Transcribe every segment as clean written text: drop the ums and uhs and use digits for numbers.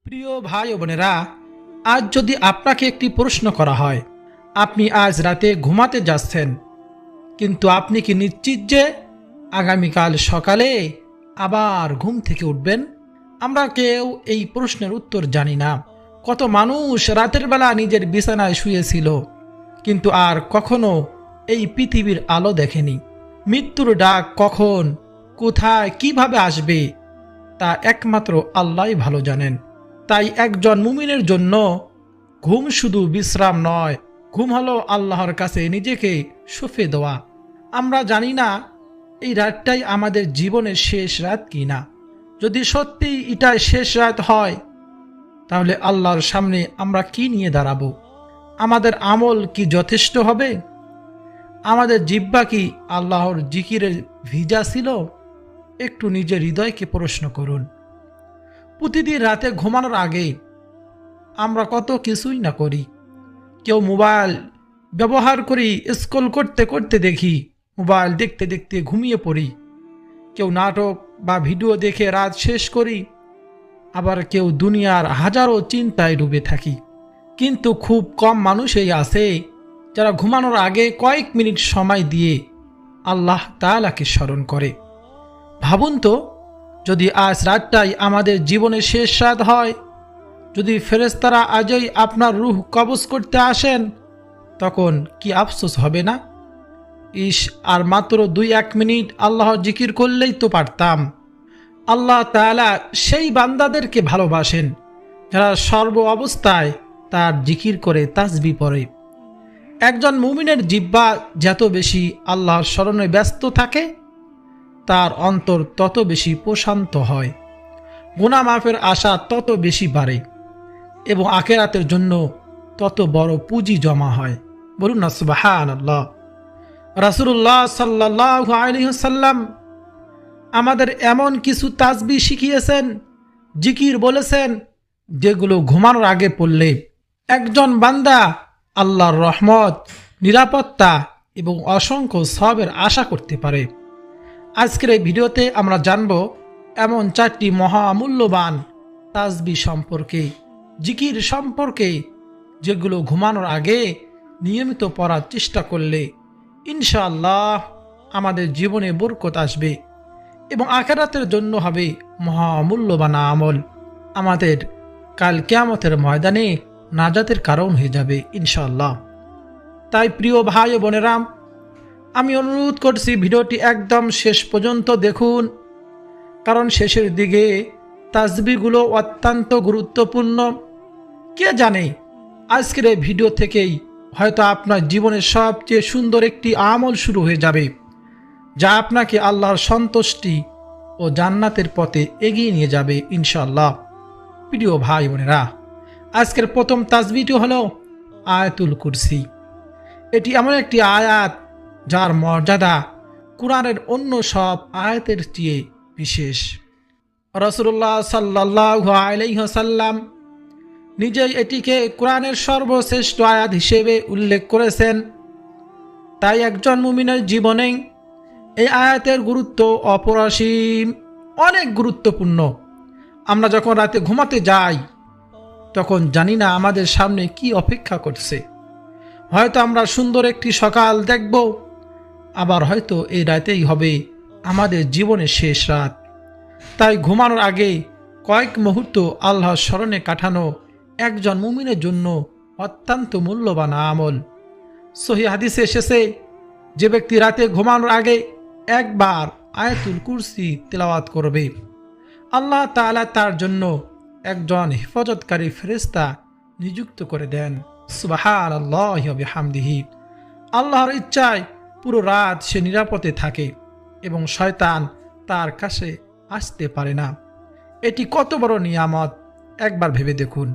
প্রিয় ভাই ও বোনেরা, আজ যদি আপনাকে একটি প্রশ্ন করা হয়, আপনি আজ রাতে ঘুমাতে যাচ্ছেন, কিন্তু আপনি কি নিশ্চিত যে আগামীকাল সকালে আবার ঘুম থেকে উঠবেন? আমরা কেউ এই প্রশ্নের উত্তর জানি না। কত মানুষ রাতের বেলা নিজের বিছানায় শুয়েছিল, কিন্তু আর কখনো এই পৃথিবীর আলো দেখেনি। মৃত্যুর ডাক কখন, কোথায়, কিভাবে আসবে তা একমাত্র আল্লাহই ভালো জানেন। তাই একজন মুমিনের জন্য ঘুম শুধু বিশ্রাম নয়, ঘুম হলো আল্লাহর কাছে নিজেকে সঁপে দেওয়া। আমরা জানি না এই রাতটাই আমাদের জীবনের শেষ রাত কি না। যদি সত্যি এটাই শেষ রাত হয়, তাহলে আল্লাহর সামনে আমরা কি নিয়ে দাঁড়াবো? আমাদের আমল কি যথেষ্ট হবে? আমাদের জিহ্বা কি আল্লাহর জিকিরের ভিজা ছিল? একটু নিজের হৃদয়কে প্রশ্ন করুন। প্রতিদিন রাতে ঘুমানোর আগে আমরা কত কিছুই না করি। কেউ মোবাইল ব্যবহার করি, স্ক্রল করতে করতে দেখি, মোবাইল দেখতে দেখতে ঘুমিয়ে পড়ি। কেউ নাটক বা ভিডিও দেখে রাত শেষ করি, আবার কেউ দুনিয়ার হাজারো চিন্তায় ডুবে থাকি। কিন্তু খুব কম মানুষই আছে যারা ঘুমানোর আগে কয়েক মিনিট সময় দিয়ে আল্লাহ তাআলাকে স্মরণ করে। ভাবুন তো, যদি আজ রাতটাই আমাদের জীবনের শেষ রাত হয়, যদি ফেরেশতারা আজই আপনার রূহ কবজ করতে আসেন, তখন কি আফসোস হবে না? ইস, আর মাত্র 2-1 মিনিট আল্লাহর জিকির করলেই তো পারতাম। আল্লাহ তাআলা সেই বান্দাদেরকে ভালোবাসেন যারা সর্ব অবস্থায় তার জিকির করে, তাসবিহ পড়ে। একজন মুমিনের জিহ্বা যত বেশি আল্লাহর স্মরণে ব্যস্ত থাকে, তার অন্তর তত বেশি প্রশান্ত হয়, গুনাহ মাফের আশা তত বেশি বাড়ে এবং আখিরাতের জন্য তত বড় পুঁজি জমা হয়। বলুন না সুবহানাল্লাহ। রাসূলুল্লাহ সাল্লাল্লাহু আলাইহি ওয়াসাল্লাম আমাদের এমন কিছু তাসবিহ শিখিয়েছেন, জিকির বলেছেন, যেগুলো ঘুমানোর আগে পড়লে একজন বান্দা আল্লাহর রহমত, নিরাপত্তা এবং অসংখ্য সওয়াবের আশা করতে পারে। আজকের এই ভিডিওতে আমরা জানব এমন 4টি মহামূল্যবান তাসবিহ সম্পর্কে, জিকির সম্পর্কে, যেগুলো ঘুমানোর আগে নিয়মিত পড়ার চেষ্টা করলে ইনশাআল্লাহ আমাদের জীবনে বরকত আসবে এবং আখিরাতের জন্য হবে মহামূল্যবান আমল, আমাদের কাল কিয়ামতের ময়দানে নাজাতের কারণ হয়ে যাবে ইনশাআল্লাহ। তাই প্রিয় ভাই ও বোনেরা, আমি অনুরোধ করছি ভিডিওটি একদম শেষ পর্যন্ত দেখুন, কারণ শেষের দিকে তাসবিহগুলো অত্যন্ত গুরুত্বপূর্ণ। কে জানে আজকের এই ভিডিও থেকেই হয়তো আপনার জীবনের সবচেয়ে সুন্দর একটি আমল শুরু হয়ে যাবে, যা আপনাকে আল্লাহর সন্তুষ্টি ও জান্নাতের পথে এগিয়ে নিয়ে যাবে ইনশাআল্লাহ। প্রিয় ভাই বোনেরা, আজকের প্রথম তাসবিহটি হলো আয়াতুল কুরসি। এটি এমন একটি আয়াত যার মর্যাদা কুরআনের অন্য সব আয়াতের চেয়ে বিশেষ। রাসূলুল্লাহ সাল্লাল্লাহু আলাইহি ওয়াসাল্লাম নিজেই এটিকে কুরআনের সর্বশ্রেষ্ঠ আয়াত হিসেবে উল্লেখ করেছেন। তাই একজন মুমিনের জীবনে এই আয়াতের গুরুত্ব অপরিসীম, অনেক গুরুত্বপূর্ণ। আমরা যখন রাতে ঘুমাতে যাই, তখন জানি না আমাদের সামনে কি অপেক্ষা করছে। হয়তো আমরা সুন্দর একটি সকাল দেখব, আবার হয়তো এই রাতেই হবে আমাদের জীবনের শেষ রাত। তাই ঘুমানোর আগে কয়েক মুহূর্ত আল্লাহর স্মরণে কাটানো একজন মুমিনের জন্য অত্যন্ত মূল্যবান আমল। সহিহ হাদিসে এসেছে, যে ব্যক্তি রাতে ঘুমানোর আগে একবার আয়াতুল কুরসি তেলাওয়াত করবে, আল্লাহ তাআলা তার জন্য একজন হেফাজতকারী ফেরেশতা নিযুক্ত করে দেন। সুবহানাল্লাহি ওয়া বিহামদিহি। আল্লাহর ইচ্ছায় পুরো রাত সে নিরাপদে থাকে এবং শয়তান তার কাছে আসতে পারে না। এটি কত বড় নিয়ামত একবার ভেবে দেখুন।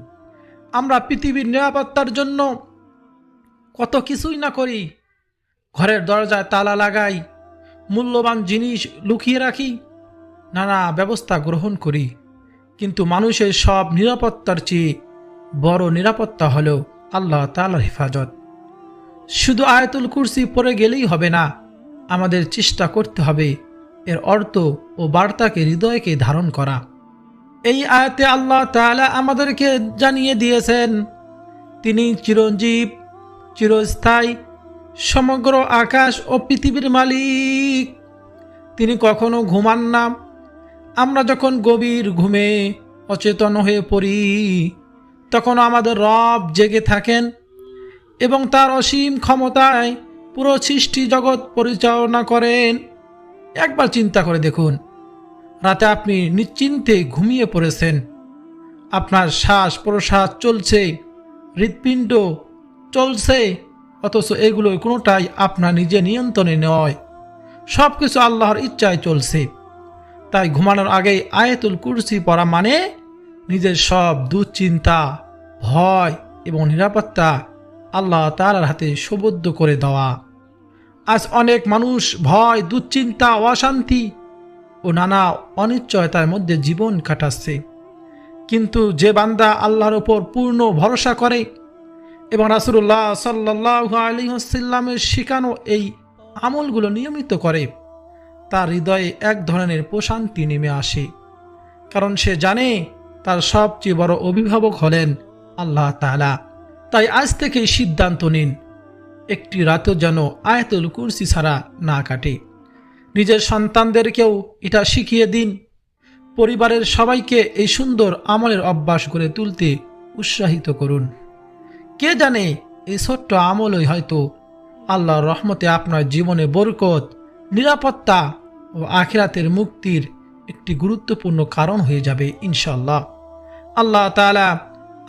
আমরা পৃথিবীর নিরাপত্তার জন্য কত কিছুই না করি। ঘরের দরজায় তালা লাগাই, মূল্যবান জিনিস লুকিয়ে রাখি, নানা ব্যবস্থা গ্রহণ করি, কিন্তু মানুষের সব নিরাপত্তার চেয়ে বড় নিরাপত্তা হলো আল্লাহ তাআলার হেফাজত। শুধু আয়াতুল কুরসি পড়ে গেলেই হবে না, আমাদের চেষ্টা করতে হবে এর অর্থ ও বার্তাকে হৃদয়কে ধারণ করা। এই আয়াতে আল্লাহ তাআলা আমাদেরকে জানিয়ে দিয়েছেন তিনি চিরঞ্জীব, চিরস্থায়ী, সমগ্র আকাশ ও পৃথিবীর মালিক। তিনি কখনো ঘুমান না। আমরা যখন গভীর ঘুমে অচেতন হয়ে পড়ি তখন আমাদের রব জেগে থাকেন এবং তার অসীম ক্ষমতায় পুরো সৃষ্টি জগৎ পরিচালনা করেন। একবার চিন্তা করে দেখুন, রাতে আপনি নিশ্চিন্তে ঘুমিয়ে পড়েছেন, আপনার শ্বাস প্রশ্বাস চলছে, হৃৎপিণ্ড চলছে, অথচ এগুলো কোনোটাই আপনার নিজের নিয়ন্ত্রণে নয়, সব কিছু আল্লাহর ইচ্ছায় চলছে। তাই ঘুমানোর আগেই আয়াতুল কুরসি পড়া মানে নিজের সব দুশ্চিন্তা, ভয় এবং নিরাপত্তা আল্লাহ তাআলার হাতে সুবদ্ধ করে দেওয়া। আজ অনেক মানুষ ভয়, দুশ্চিন্তা, অশান্তি ও নানা অনিশ্চয়তার মধ্যে জীবন কাটাচ্ছে। কিন্তু যে বান্দা আল্লাহর উপর পূর্ণ ভরসা করে এবং রাসূলুল্লাহ সাল্লাল্লাহু আলাইহি ওয়াসাল্লামের শিখানো এই আমলগুলো নিয়মিত করে, তার হৃদয়ে এক ধরনের প্রশান্তি নেমে আসে, কারণ সে জানে তার সবচেয়ে বড় অভিভাবক হলেন আল্লাহ তাআলা। তাই আজ থেকে সিদ্ধান্ত নিন, একটি রাতও যেন আয়াতুল কুরসি ছাড়া না কাটে। নিজের সন্তানদেরকেও এটা শিখিয়ে দিন। পরিবারের সবাইকে এই সুন্দর আমলের অভ্যাস করে তুলতে উৎসাহিত করুন। কে জানে এই ছোট্ট আমলই হয়তো আল্লাহর রহমতে আপনার জীবনে বরকত, নিরাপত্তা ও আখিরাতের মুক্তির একটি গুরুত্বপূর্ণ কারণ হয়ে যাবে ইনশাআল্লাহ। আল্লাহ তাআলা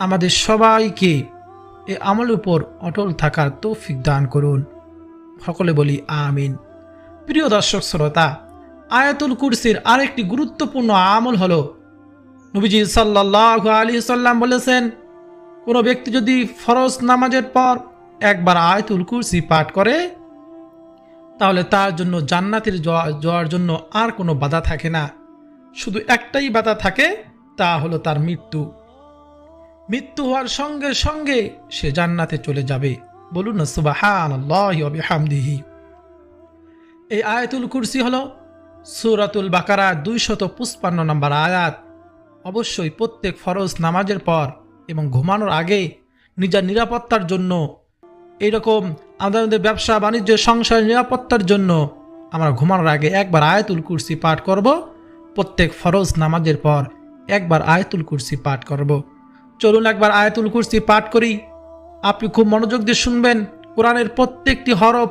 আমাদের সবাইকে এই আমলের উপর অটল থাকার তৌফিক দান করুন। সকলে বলি আমিন। প্রিয় দর্শক শ্রোতা, আয়াতুল কুরসির আরেকটি গুরুত্বপূর্ণ আমল হলো, নবীজি সাল্লাল্লাহু আলাইহি সাল্লাম বলেছেন, কোনো ব্যক্তি যদি ফরজ নামাজের পর একবার আয়াতুল কুরসি পাঠ করে তাহলে তার জন্য জান্নাতের যাওয়ার জন্য আর কোনো বাধা থাকে না। শুধু একটাই বাধা থাকে, তা হলো তার মৃত্যু। মৃত্যু হওয়ার সঙ্গে সঙ্গে সে জান্নাতে চলে যাবে। বলুন না সুবহানাল্লাহি ওয়া বিহামদিহি। এই আয়াতুল কুরসি হলো সূরাতুল বাকারা 255 নম্বর আয়াত। অবশ্যই প্রত্যেক ফরজ নামাজের পর এবং ঘুমানোর আগে নিজের নিরাপত্তার জন্য, এইরকম আমাদের ব্যবসা বাণিজ্য সংসারের নিরাপত্তার জন্য আমরা ঘুমানোর আগে একবার আয়াতুল কুরসি পাঠ করব। প্রত্যেক ফরজ নামাজের পর একবার আয়াতুল কুরসি পাঠ করব। চলুন একবার আয়াতুল কুরসি পাঠ করি। আপনি খুব মনোযোগ দিয়ে শুনবেন। কোরআনের প্রত্যেকটি হরফ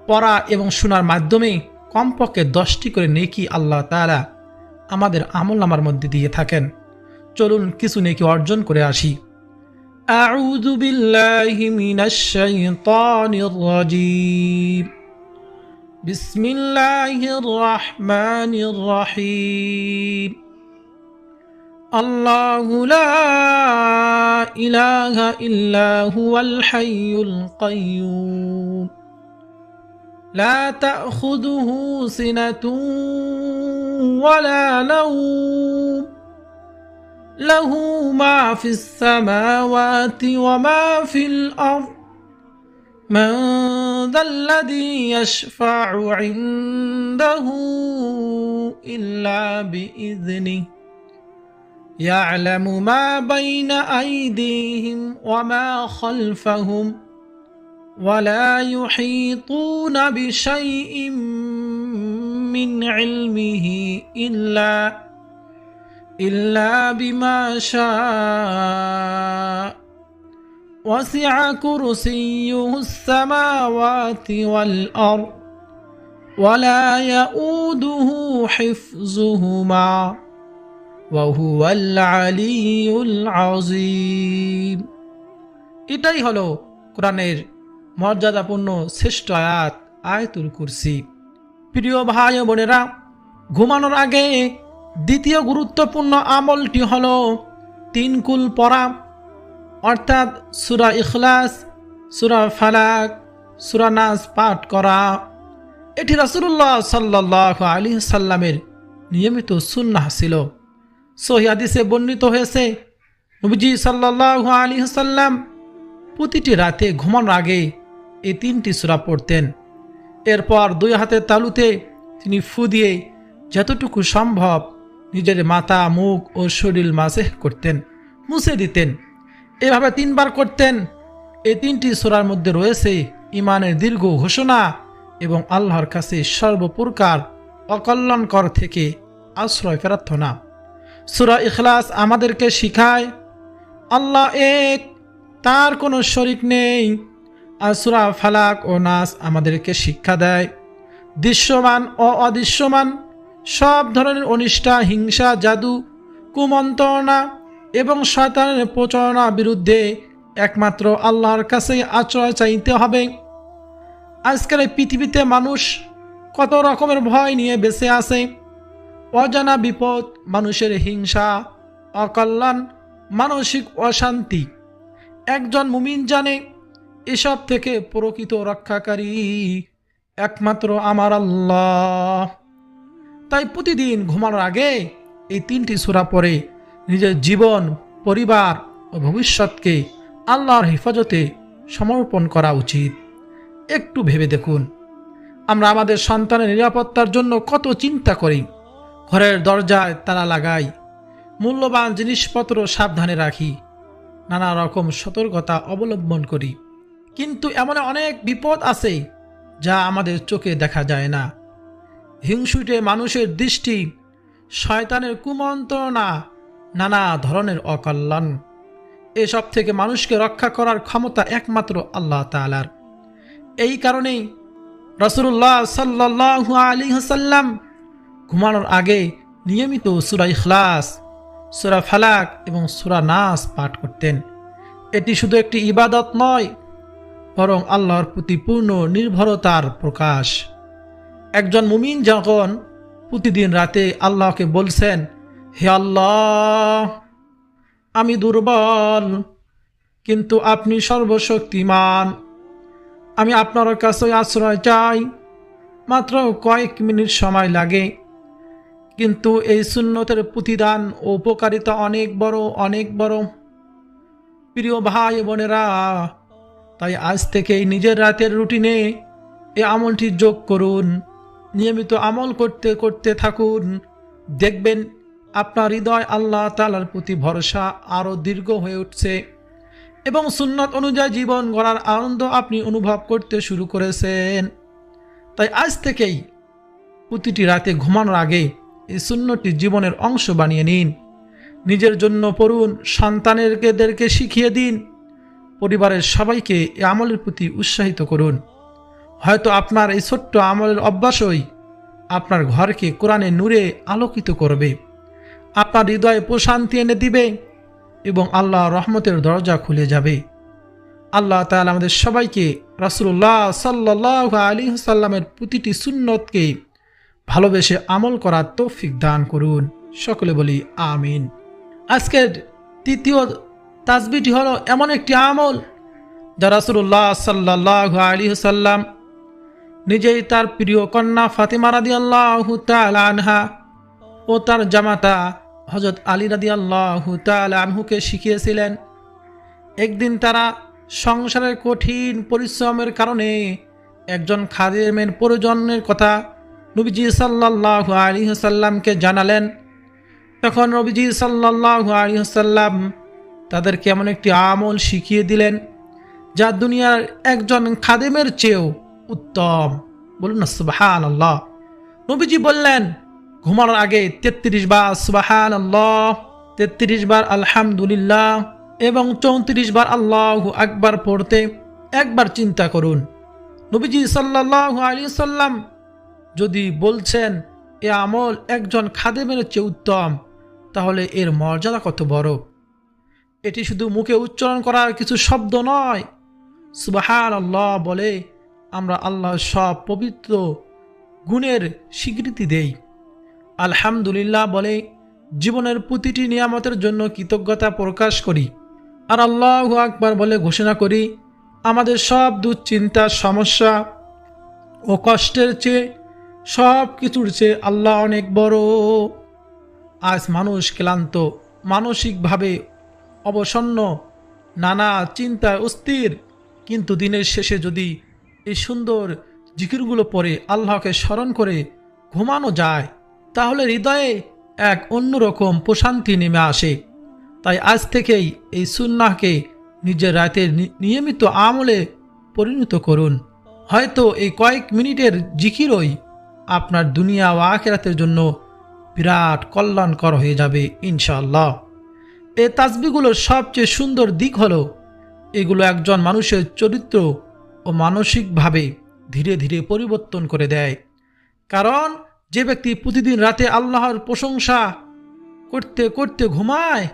পড়া এবং শোনার মাধ্যমে কমপক্ষে 10টি করে নেকি আল্লাহ তাআলা আমাদের আমলনামার মধ্যে দিয়ে থাকেন। চলুন কিছু নেকি অর্জন করে আসি। আউযু বিল্লাহি মিনাশ শাইতানির রাজীম। বিসমিল্লাহির রহমানির রহিম। আল্লাহু লা ইলাহা ইল্লা হুয়াল হাইয়ুল কাইয়্যুম। لا تأخذه سنة ولا نوم له ما في السماوات وما في الأرض من ذا الذي يشفع عنده إلا بإذنه يعلم ما بين أيديهم وما خلفهم ولا يحيطون بشيء من علمه إلا بما شاء وسع كرسيه السماوات والأرض ولا يؤوده حفظهما وهو العلي العظيم। এটাই হলো কোরআনের মর্যাদাপূর্ণ শ্রেষ্ঠ আয়াত আয়াতুল কুরসি। প্রিয় ভাই ও বোনেরা, ঘুমানোর আগে দ্বিতীয় গুরুত্বপূর্ণ আমলটি হলো 3 কুল পড়া, অর্থাৎ সূরা ইখলাস, সূরা ফালাক, সূরা নাস পাঠ করা। এটি রাসূলুল্লাহ সাল্লাল্লাহু আলাইহি সাল্লামের নিয়মিত সুন্নাহ ছিল। সহিহ হাদিসে বর্ণিত হয়েছে, নবীজি সাল্লাল্লাহু আলাইহি সাল্লাম প্রতিটি রাতে ঘুমানোর আগে এই 3টি সূরা পড়তেন। এরপর 2 হাতের তালুতে তিনি ফু দিয়ে যতটুকু সম্ভব নিজের মাথা, মুখ ও শরীর মাসেহ করতেন, মুছে দিতেন। এভাবে 3 বার করতেন। এই 3টি সূরার মধ্যে রয়েছে ঈমানের দীর্ঘ ঘোষণা এবং আল্লাহর কাছে সর্বপ্রকার অকল্যাণকর থেকে আশ্রয় প্রার্থনা। সূরা ইখলাস আমাদেরকে শিখায় আল্লাহ এক, তার কোনো শরিক নেই। আর সূরা ফালাক ও নাস আমাদেরকে শিক্ষা দেয় দৃশ্যমান ও অদৃশ্যমান সব ধরনের অনিষ্টা, হিংসা, জাদু, কুমন্ত্রণা এবং শয়তানের প্রচারণার বিরুদ্ধে একমাত্র আল্লাহর কাছেই আশ্রয় চাইতে হবে। আজকাল এই পৃথিবীতে মানুষ কত রকমের ভয় নিয়ে বেঁচে আছে। অজানা বিপদ, মানুষের হিংসা, অকল্যাণ, মানসিক অশান্তি। একজন মুমিন জানে এসব থেকে প্রকৃত রক্ষাকারী একমাত্র আমার আল্লাহ। তাই প্রতিদিন ঘুমানোর আগে এই 3টি সূরা পড়ে নিজের জীবন, পরিবার ও ভবিষ্যৎকে আল্লাহর হেফাজতে সমর্পণ করা উচিত। একটু ভেবে দেখুন, আমরা আমাদের সন্তানের নিরাপত্তার জন্য কত চিন্তা করি, ঘরের দরজায় তালা লাগাই, মূল্যবান জিনিসপত্র সাবধানে রাখি, নানা রকম সতর্কতা অবলম্বন করি। কিন্তু এমন অনেক বিপদ আছে যা আমাদের চোখে দেখা যায় না। হিংসুটে মানুষের দৃষ্টি, শয়তানের কুমন্ত্রণা, নানা ধরনের অকল্যাণ, এসব থেকে মানুষকে রক্ষা করার ক্ষমতা একমাত্র আল্লাহ তাআলার। এই কারণেই রাসূলুল্লাহ সাল্লাল্লাহু আলাইহি ওয়াসাল্লাম ঘুমানোর আগে নিয়মিত সূরা ইখলাস, সূরা ফালাক এবং সূরা নাস পাঠ করতেন। এটি শুধু একটি ইবাদত নয়, বরং আল্লাহর প্রতি পূর্ণ নির্ভরতার প্রকাশ। একজন মুমিন যখন প্রতিদিন রাতে আল্লাহকে বলছেন, হে আল্লাহ, আমি দুর্বল কিন্তু আপনি সর্বশক্তিমান, আমি আপনার কাছে আশ্রয় চাই, মাত্র কয়েক মিনিট সময় লাগে, কিন্তু এই সুন্নতের প্রতিদান ও উপকারিতা অনেক বড়, অনেক বড়। প্রিয় ভাই বোনেরা, তাই আজ থেকেই নিজের রাতের রুটিনে এই আমলটি যোগ করুন। নিয়মিত আমল করতে করতে থাকুন, দেখবেন আপনার হৃদয় আল্লাহ তাআলার প্রতি ভরসা আরও দীর্ঘ হয়ে উঠছে এবং সুন্নত অনুযায়ী জীবন গড়ার আনন্দ আপনি অনুভব করতে শুরু করেছেন। তাই আজ থেকেই প্রতিটি রাতে ঘুমানোর আগে এই সুন্নতটি জীবনের অংশ বানিয়ে নিন। নিজের জন্য পড়ুন, সন্তানেরকে শিখিয়ে দিন, পরিবারের সবাইকে এই আমলের প্রতি উৎসাহিত করুন। হয়তো আপনার এই ছোট্ট আমলের অভ্যাসই আপনার ঘরকে কোরআনের নূরে আলোকিত করবে, আপনার হৃদয়ে প্রশান্তি এনে দিবে এবং আল্লাহর রহমতের দরজা খুলে যাবে। আল্লাহ তাআলা আমাদের সবাইকে রাসূলুল্লাহ সাল্লাল্লাহু আলাইহি ওয়াসাল্লামের প্রতিটি সুন্নতকে ভালোবেসে আমল করার তৌফিক দান করুন। সকলে বলি আমিন। আজকের তৃতীয় তাসবিহটি হলো এমন একটি আমল যা রাসূলুল্লাহ সাল্লাল্লাহু আলাইহি ওয়াসাল্লাম নিজেই তার প্রিয় কন্যা ফাতিমা রাদিয়াল্লাহু তাআলা আনহা ও তার জামাতা হযরত আলী রাদিয়াল্লাহু তাআলা আনহুকে শিখিয়েছিলেন। একদিন তারা সংসারের কঠিন পরিশ্রমের কারণে একজন খাদেমের প্রয়োজনের কথা নবীজি সাল্লাল্লাহু আলাইহি ওয়াসাল্লামকে জানালেন। তখন নবীজি সাল্লাল্লাহু আলাইহি ওয়াসাল্লাম তাদেরকে এমন একটি আমল শিখিয়ে দিলেন যা দুনিয়ার একজন খাদেমের চেয়েও উত্তম। বলুন না সুবহানাল্লাহ। নবীজি বললেন, ঘুমানোর আগে 33 বার সুবহানাল্লাহ, 33 বার আলহামদুলিল্লাহ এবং 34 বার আল্লাহু আকবার পড়তে একবার চিন্তা করুন। নবীজি সাল্লাল্লাহু আলাইহি ওয়াসাল্লাম যদি বলছেন এ আমল একজন খাদেমের চেয়ে উত্তম, তাহলে এর মর্যাদা কত বড়। এটি শুধু মুখে উচ্চারণ করার কিছু শব্দ নয়। সুবহানাল্লাহ বলে আমরা আল্লাহর সব পবিত্র গুণের স্বীকৃতি দেই। আলহামদুলিল্লাহ বলে জীবনের প্রতিটি নিয়ামতের জন্য কৃতজ্ঞতা প্রকাশ করি। আর আল্লাহু আকবার বলে ঘোষণা করি আমাদের সব দুশ্চিন্তা, সমস্যা ও কষ্টের চেয়ে, সব কিছুর চেয়ে আল্লাহ অনেক বড়। আজ মানুষ ক্লান্ত, মানসিকভাবে অবসন্ন, নানা চিন্তায় অস্থির, কিন্তু দিনের শেষে যদি এই সুন্দর জিকিরগুলো পড়ে আল্লাহকে স্মরণ করে ঘুমানো যায়, তাহলে হৃদয়ে এক অন্যরকম প্রশান্তি নেমে আসে। তাই আজ থেকেই এই সুন্নাহকে নিজের রাতের নিয়মিত আমলে পরিণত করুন। হয়তো এই কয়েক মিনিটের জিকিরই আপনার দুনিয়া ও আখিরাতের জন্য বিরাট কল্যাণকর হয়ে যাবে ইনশাআল্লাহ। এই তাসবিহগুলোর সবচেয়ে সুন্দর দিক হলো এগুলো একজন মানুষের চরিত্র ও মানসিকভাবে ধীরে ধীরে পরিবর্তন করে দেয়। কারণ যে ব্যক্তি প্রতিদিন রাতে আল্লাহর প্রশংসা করতে করতে ঘুমায়,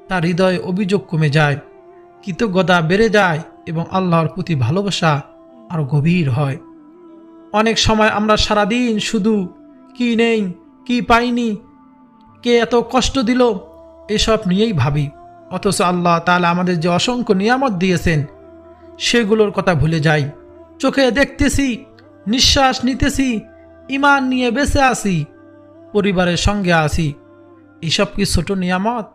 তার হৃদয়ে অভিযোগ কমে যায়, কৃতজ্ঞতা বেড়ে যায় এবং আল্লাহর প্রতি ভালোবাসা আরও গভীর হয়। অনেক সময় আমরা সারাদিন শুধু কি নেই, কি পাইনি, কে এত কষ্ট দিল, এসব নিয়েই ভাবি। অথচ আল্লাহ তাআলা আমাদের যে অসংখ্য নিয়ামত দিয়েছেন সেগুলোর কথা ভুলে যাই। চোখে দেখতেছি, নিঃশ্বাস নিতেছি, ঈমান নিয়ে বেঁচে আছি, পরিবারের সঙ্গে আছি, এসব কি ছোট নিয়ামত?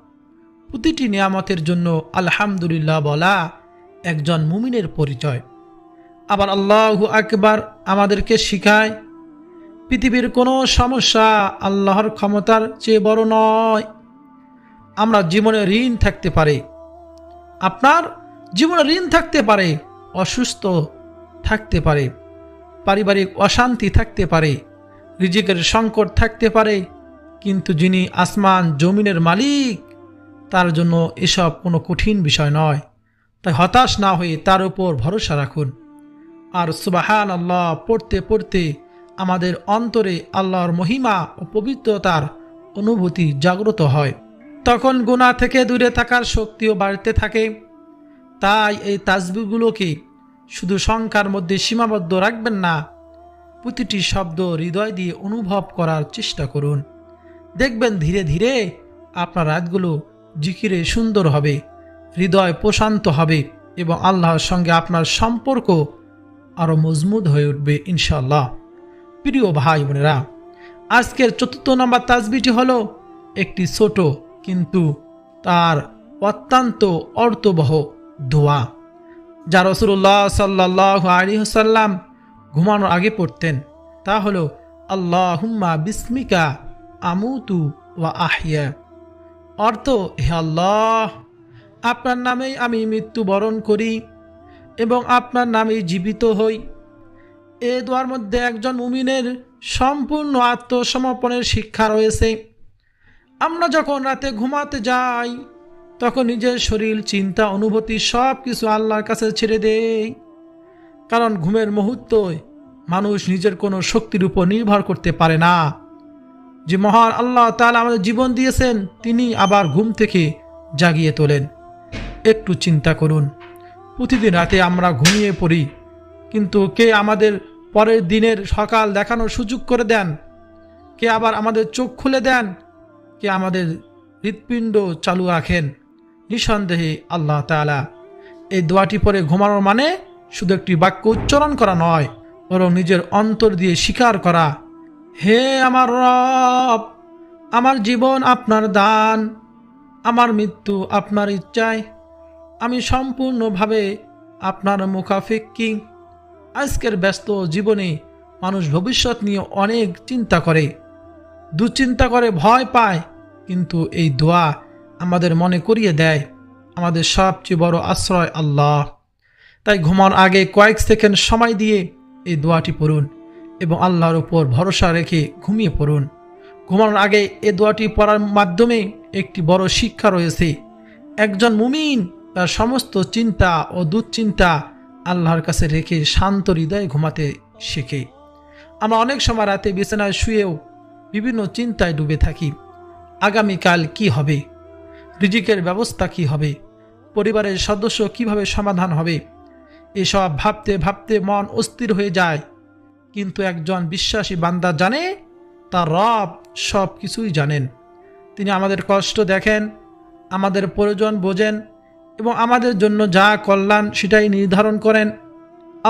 প্রতিটি নিয়ামতের জন্য আলহামদুলিল্লাহ বলা একজন মুমিনের পরিচয়। আবার আল্লাহু আকবার আমাদেরকে শিখায় পৃথিবীর কোনো সমস্যা আল্লাহর ক্ষমতার চেয়ে বড় নয়। আমরা জীবনে ঋণ থাকতে পারে, আপনার জীবনে ঋণ থাকতে পারে, অসুস্থ থাকতে পারে, পারিবারিক অশান্তি থাকতে পারে, রিজিকের সংকট থাকতে পারে, কিন্তু যিনি আসমান জমিনের মালিক তার জন্য এসব কোনো কঠিন বিষয় নয়। তাই হতাশ না হয়ে তার উপর ভরসা রাখুন। আর সুবহান আল্লাহ পড়তে পড়তে আমাদের অন্তরে আল্লাহর মহিমা ও পবিত্রতার অনুভূতি জাগ্রত হয়। তখন গুনাহ থেকে দূরে থাকার শক্তিও বাড়তে থাকে। তাই এই তাসবিহগুলোকে শুধু সংখ্যার মধ্যে সীমাবদ্ধ রাখবেন না, প্রতিটি শব্দ হৃদয় দিয়ে অনুভব করার চেষ্টা করুন। দেখবেন ধীরে ধীরে আপনার রাতগুলো জিকিরে সুন্দর হবে, হৃদয় প্রশান্ত হবে এবং আল্লাহর সঙ্গে আপনার সম্পর্ক আরও মজবুত হয়ে উঠবে ইনশাআল্লাহ। প্রিয় ভাই বোনেরা, আজকের ৪র্থ নম্বর তাসবিহটি হলো একটি ছোট কিন্তু তার অত্যন্ত অর্থবহ দোয়া, যা রাসূলুল্লাহ সাল্লাল্লাহু আলাইহি ওয়াসাল্লাম ঘুমানোর আগে পড়তেন। তা হলো আল্লাহুম্মা বিসমিকা আমুতু ওয়া আহইয়া। অর্থ, হে আল্লাহ, আপনার নামেই আমি মৃত্যুবরণ করি এবং আপনার নামেই জীবিত হই। এ দোয়ার মধ্যে একজন মুমিনের সম্পূর্ণ আত্মসমর্পণের শিক্ষা রয়েছে। আমরা যখন রাতে ঘুমাতে যাই তখন নিজের শরীর, চিন্তা, অনুভূতি সব কিছু আল্লাহর কাছে ছেড়ে দেই। কারণ ঘুমের মুহূর্তে মানুষ নিজের কোনো শক্তির উপর নির্ভর করতে পারে না। যে মহান আল্লাহ তাআলা আমাদের জীবন দিয়েছেন তিনি আবার ঘুম থেকে জাগিয়ে তোলেন। একটু চিন্তা করুন, প্রতিদিন রাতে আমরা ঘুমিয়ে পড়ি, কিন্তু কে আমাদের পরের দিনের সকাল দেখানোর সুযোগ করে দেন? কে আবার আমাদের চোখ খুলে দেন? কে আমাদের হৃৎপিণ্ড চালু রাখেন? নিঃসন্দেহে আল্লাহ তাআলা। এই দোয়াটি পরে ঘুমানোর মানে শুধু একটি বাক্য উচ্চারণ করা নয়, বরং নিজের অন্তর দিয়ে স্বীকার করা, হে আমার রব, আমার জীবন আপনার দান, আমার মৃত্যু আপনার ইচ্ছায়, আমি সম্পূর্ণভাবে আপনার মুখাপেক্ষী। আজকের ব্যস্ত জীবনে মানুষ ভবিষ্যৎ নিয়ে অনেক চিন্তা করে, দুশ্চিন্তা করে, ভয় পায়, কিন্তু এই দোয়া আমাদের মনে করিয়ে দেয় আমাদের সবচেয়ে বড় আশ্রয় আল্লাহ। তাই ঘুমানোর আগে কয়েক সেকেন্ড সময় দিয়ে এই দোয়াটি পড়ুন এবং আল্লাহর উপর ভরসা রেখে ঘুমিয়ে পড়ুন। ঘুমানোর আগে এই দোয়াটি পড়ার মাধ্যমে একটি বড় শিক্ষা রয়েছে। একজন মুমিন তার সমস্ত চিন্তা ও দুশ্চিন্তা আল্লাহর কাছে রেখে শান্ত হৃদয়ে ঘুমাতে শেখে। আমরা অনেক সময় রাতে বিছানায় শুয়েও বিভিন্ন চিন্তায় ডুবে থাকি। আগামীকাল কি হবে, রিজিকের ব্যবস্থা কি হবে, পরিবারের সদস্য কিভাবে সমাধান হবে, এসব ভাবতে ভাবতে মন অস্থির হয়ে যায়। কিন্তু একজন বিশ্বাসী বান্দা জানে তার রব সব কিছুই জানেন। তিনি আমাদের কষ্ট দেখেন, আমাদের প্রয়োজন বোঝেন এবং আমাদের জন্য যা কল্যাণ সেটাই নির্ধারণ করেন।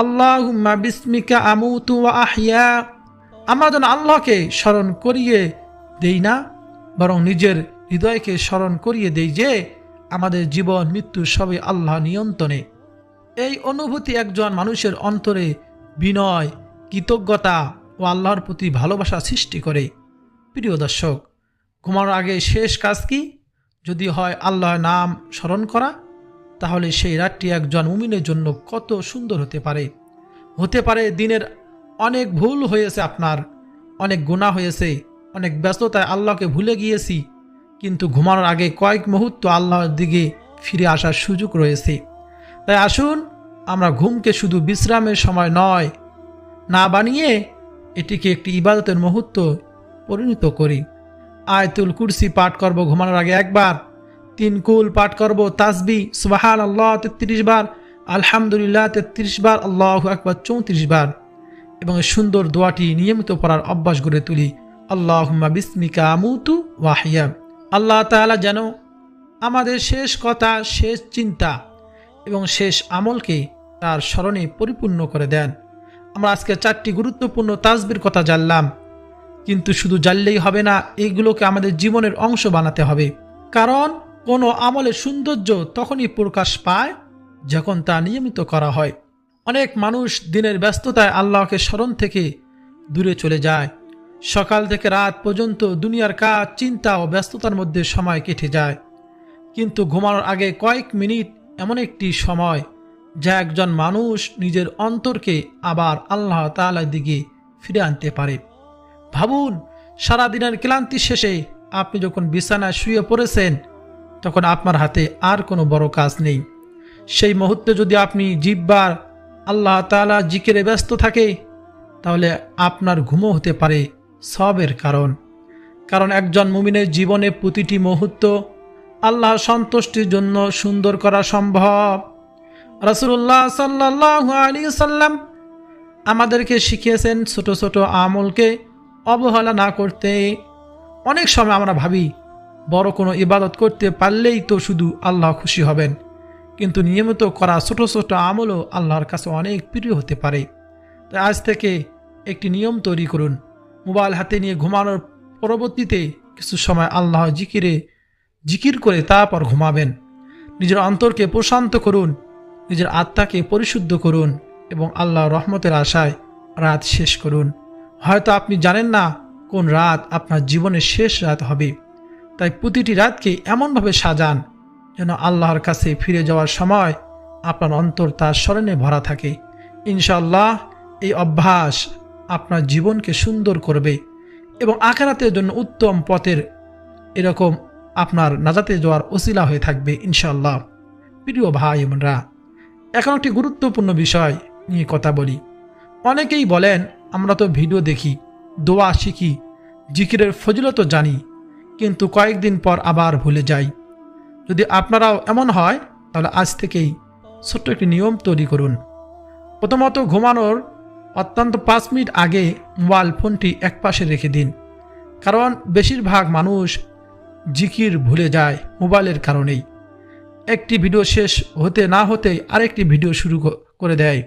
আল্লাহুম্মা বিসমিকা আমুতু ওয়া আহইয়া। আমরা যেন আল্লাহকে স্মরণ করিয়ে দেই না, বরং নিজের হৃদয়কে স্মরণ করিয়ে দেই যে আমাদের জীবন মৃত্যু সবই আল্লাহ নিয়ন্ত্রণে। এই অনুভূতি একজন মানুষের অন্তরে বিনয়, কৃতজ্ঞতা ও আল্লাহর প্রতি ভালোবাসা সৃষ্টি করে। প্রিয় দর্শক, ঘুমানোর আগে শেষ কাজ কি? যদি হয় আল্লাহর নাম স্মরণ করা, তাহলে সেই রাতটি একজন মুমিনের জন্য কত সুন্দর হতে পারে দিনের অনেক ভুল হয়েছে, আপনার অনেক গুনাহ হয়েছে, অনেক ব্যস্ততায় আল্লাহকে ভুলে গিয়েছি, কিন্তু ঘুমানোর আগে কয়েক মুহূর্ত আল্লাহর দিকে ফিরে আসার সুযোগ রয়েছে। তাই আসুন আমরা ঘুমকে শুধু বিশ্রামের সময় নয় না বানিয়ে এটিকে একটি ইবাদতের মুহূর্ত পরিণত করি। আয়াতুল কুরসি পাঠ করব ঘুমানোর আগে একবার, 3 কুল পাঠ করব, তাসবিহ সুবহানাল্লাহ 33 বার, আলহামদুলিল্লাহ 33 বার, আল্লাহু আকবার 34 বার, এবং এই সুন্দর দোয়াটি নিয়মিত পড়ার অভ্যাস গড়ে তুলি। আল্লাহুম্মা বিসমিকা আমুতু ওয়া আহইয়া। আল্লাহ তাআলা যেন আমাদের শেষ কথা, শেষ চিন্তা এবং শেষ আমলকে তার স্মরণে পরিপূর্ণ করে দেন। আমরা আজকে 4টি গুরুত্বপূর্ণ তাসবির কথা জানলাম, কিন্তু শুধু জানলেই হবে না, এইগুলোকে আমাদের জীবনের অংশ বানাতে হবে। কারণ কোনো আমলের সৌন্দর্য তখনই প্রকাশ পায় যখন তা নিয়মিত করা হয়। অনেক মানুষ দিনের ব্যস্ততায় আল্লাহকে স্মরণ থেকে দূরে চলে যায়। সকাল থেকে রাত পর্যন্ত দুনিয়ার কাজ, চিন্তা ও ব্যস্ততার মধ্যে সময় কেটে যায়। কিন্তু ঘুমানোর আগে কয়েক মিনিট এমন একটি সময় যা একজন মানুষ নিজের অন্তরকে আবার আল্লাহ তাআলার দিকে ফিরে আনতে পারে। ভাবুন, সারাদিনের ক্লান্তি শেষে আপনি যখন বিছানায় শুয়ে পড়েছেন, তখন আপনার হাতে আর কোনো বড় কাজ নেই। সেই মুহূর্তে যদি আপনি জিহ্বার আল্লাহ তাআলা জিকিরে ব্যস্ত থাকে, তাহলে আপনার ঘুমও হতে পারে সওয়াবের কারণ একজন মুমিনের জীবনে প্রতিটি মুহূর্ত আল্লাহর সন্তুষ্টির জন্য সুন্দর করা সম্ভব। রাসূলুল্লাহ সাল্লাল্লাহু আলাইহি ওয়াসাল্লাম আমাদেরকে শিখিয়েছেন ছোট ছোট আমলকে অবহেলা না করতে। অনেক সময় আমরা ভাবি বড় কোনো ইবাদত করতে পারলেই তো শুধু আল্লাহ খুশি হবেন, কিন্তু নিয়মিত করা ছোট ছোট আমলও আল্লাহর কাছে অনেক প্রিয় হতে পারে। তাই আজ থেকে একটি নিয়ম তৈরি করুন। মোবাইল হাতে নিয়ে ঘুমানোর পরবর্তীতে কিছু সময় আল্লাহ জিকির করে তারপর ঘুমাবেন। নিজের অন্তরকে প্রশান্ত করুন, নিজের আত্মাকে পরিশুদ্ধ করুন এবং আল্লাহর রহমতের আশায় রাত শেষ করুন। হয়তো আপনি জানেন না কোন রাত আপনার জীবনের শেষ রাত হবে, তাই প্রতিটি রাতকে এমনভাবে সাজান যেন আল্লাহর কাছে ফিরে যাওয়ার সময় আপনার অন্তর তার স্মরণে ভরা থাকে। ইনশাআল্লাহ এই অভ্যাস আপনার জীবনকে সুন্দর করবে এবং আখিরাতের জন্য উত্তম পথের এরকম আপনার নাজাতে যাওয়ার ওসিলা হয়ে থাকবে ইনশাআল্লাহ। প্রিয় ভাই বোনরা, এখন একটি গুরুত্বপূর্ণ বিষয় নিয়ে কথা বলি। অনেকেই বলেন আমরা তো ভিডিও দেখি, দোয়া শিখি, জিকিরের ফজিলত জানি, কিন্তু কয়েকদিন পর আবার ভুলে যাই। যদি আপনারাও এমন হয়, তাহলে আজ থেকেই ছোট্ট একটি নিয়ম তৈরি করুন। প্রথমত, ঘুমানোর অত্যন্ত 5 মিনিট আগে মোবাইল ফোনটি একপাশে রেখে দিন। কারণ বেশিরভাগ মানুষ জিকির ভুলে যায় মোবাইলের কারণেই। একটি ভিডিও শেষ হতে না হতেই আরেকটি ভিডিও শুরু করে দেয়।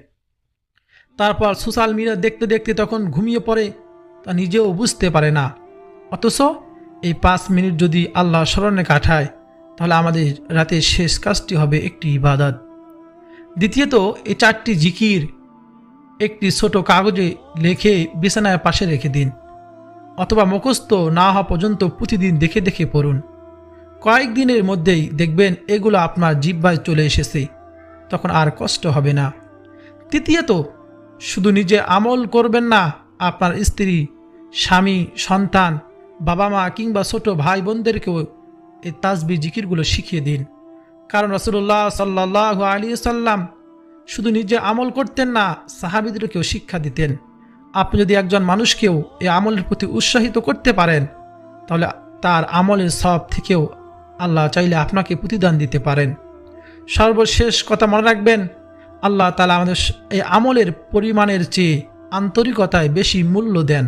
তারপর সোশ্যাল মিডিয়া দেখতে দেখতে তখন ঘুমিয়ে পড়ে, তা নিজেও বুঝতে পারে না। অথচ এই 5 মিনিট যদি আল্লাহ স্মরণে কাটায়, তাহলে আমাদের রাতের শেষ কাজটি হবে একটি ইবাদত। দ্বিতীয়ত, এই 4টি জিকির একটি ছোট কাগজে লিখে বিছানার পাশে রেখে দিন, অথবা মুখস্থ না হওয়া পর্যন্ত প্রতিদিন দেখে দেখে পড়ুন। কয়েকদিনের মধ্যেই দেখবেন এগুলো আপনার জিহ্বায় চলে এসেছে, তখন আর কষ্ট হবে না। তৃতীয়ত, শুধু নিজে আমল করবেন না, আপনার স্ত্রী, স্বামী, সন্তান, বাবা মা কিংবা ছোট ভাই বোনদেরকেও এই তাসবিহ জিকিরগুলো শিখিয়ে দিন। কারণ রাসূলুল্লাহ সাল্লাল্লাহু আলাইহি ওয়াসাল্লাম শুধু নিজে আমল করতেন না, সাহাবীদেরকেও শিক্ষা দিতেন। আপনি যদি একজন মানুষকেও এই আমলের প্রতি উৎসাহিত করতে পারেন, তাহলে তার আমলের সওয়াব থেকেও আল্লাহ চাইলে আপনাকে প্রতিদান দিতে পারেন। সর্বশেষ কথা মনে রাখবেন, আল্লাহ তাআলা আমাদের এই আমলের পরিমাণের চেয়ে আন্তরিকতায় বেশি মূল্য দেন।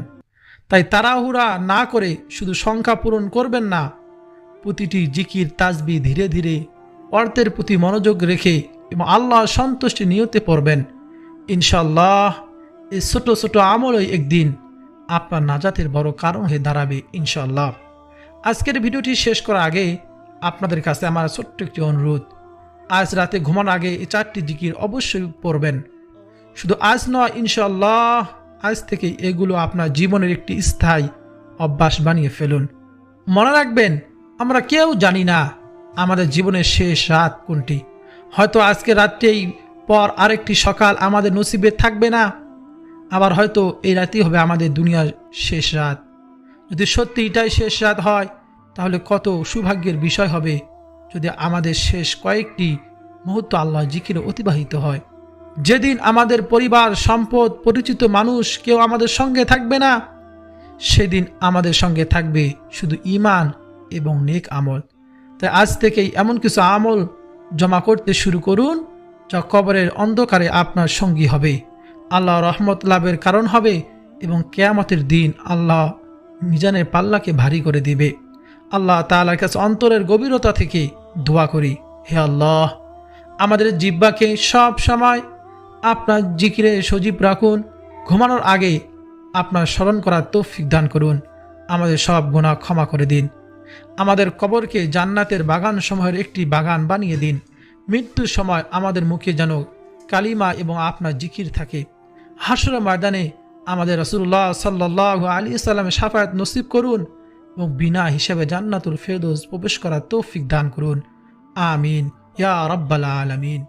তাই তাড়াহুড়া না করে শুধু সংখ্যা পূরণ করবেন না, প্রতিটি জিকির তাসবিহ ধীরে ধীরে অর্থের প্রতি মনোযোগ রেখে এবং আল্লাহর সন্তুষ্টি নিয়তে পড়বেন। ইনশাআল্লাহ এই ছোট ছোট আমলই একদিন আপনার নাজাতের বড় কারণ হয়ে দাঁড়াবে ইনশাআল্লাহ। আজকের ভিডিওটি শেষ করার আগে আপনাদের কাছে আমার ছোট্ট একটি অনুরোধ, আজ রাতে ঘুমানোর আগে এই 4টি জিকির অবশ্যই পড়বেন। শুধু আজ নয়, ইনশাআল্লাহ আজ থেকে এগুলো আপনার জীবনের একটি স্থায়ী অভ্যাস বানিয়ে ফেলুন। মনে রাখবেন, আমরা কেউ জানি না আমাদের জীবনের শেষ রাত কোনটি। হয়তো আজকে রাত্রেই পর আরেকটি সকাল আমাদের নসিবে থাকবে না, আবার হয়তো এই রাতই হবে আমাদের দুনিয়ার শেষ রাত। যদি সত্যি এটাই শেষ রাত হয়, তাহলে কত সৌভাগ্যের বিষয় হবে যদি আমাদের শেষ কয়েকটি মুহূর্ত আল্লাহ জিকিরে অতিবাহিত হয়। যেদিন আমাদের পরিবার, সম্পদ, পরিচিত মানুষ কেউ আমাদের সঙ্গে থাকবে না, সেদিন আমাদের সঙ্গে থাকবে শুধু ঈমান এবং নেক আমল। তাই আজ থেকেই এমন কিছু আমল জমা করতে শুরু করুন যা কবরের অন্ধকারে আপনার সঙ্গী হবে, আল্লাহ রহমত লাভের কারণ হবে এবং কিয়ামতের দিন আল্লাহ মিজানের পাল্লাকে ভারী করে দিবে। আল্লাহ তাআলার কাছে অন্তরের গভীরতা থেকে দোয়া করি, হে আল্লাহ, আমাদের জিহ্বাকে সব সময় আপনার জিকিরে সজীব রাখুন। ঘুমানোর আগে আপনার স্মরণ করার তৌফিক দান করুন। আমাদের সব গুনাহ ক্ষমা করে দিন। আমাদের কবরকে জান্নাতের বাগান সমূহের একটি বাগান বানিয়ে দিন। মৃত্যুর সময় আমাদের মুখে যেন কালিমা এবং আপনার জিকির থাকে। হাসরের ময়দানে আমাদের রাসূলুল্লাহ সাল্লাল্লাহু আলাইহি সাল্লামের শাফায়াত নসিব করুন এবং বিনা হিসাবে জান্নাতুল ফেরদৌস প্রবেশ করার তৌফিক দান করুন। আমিন ইয়া রাব্বাল আলামিন।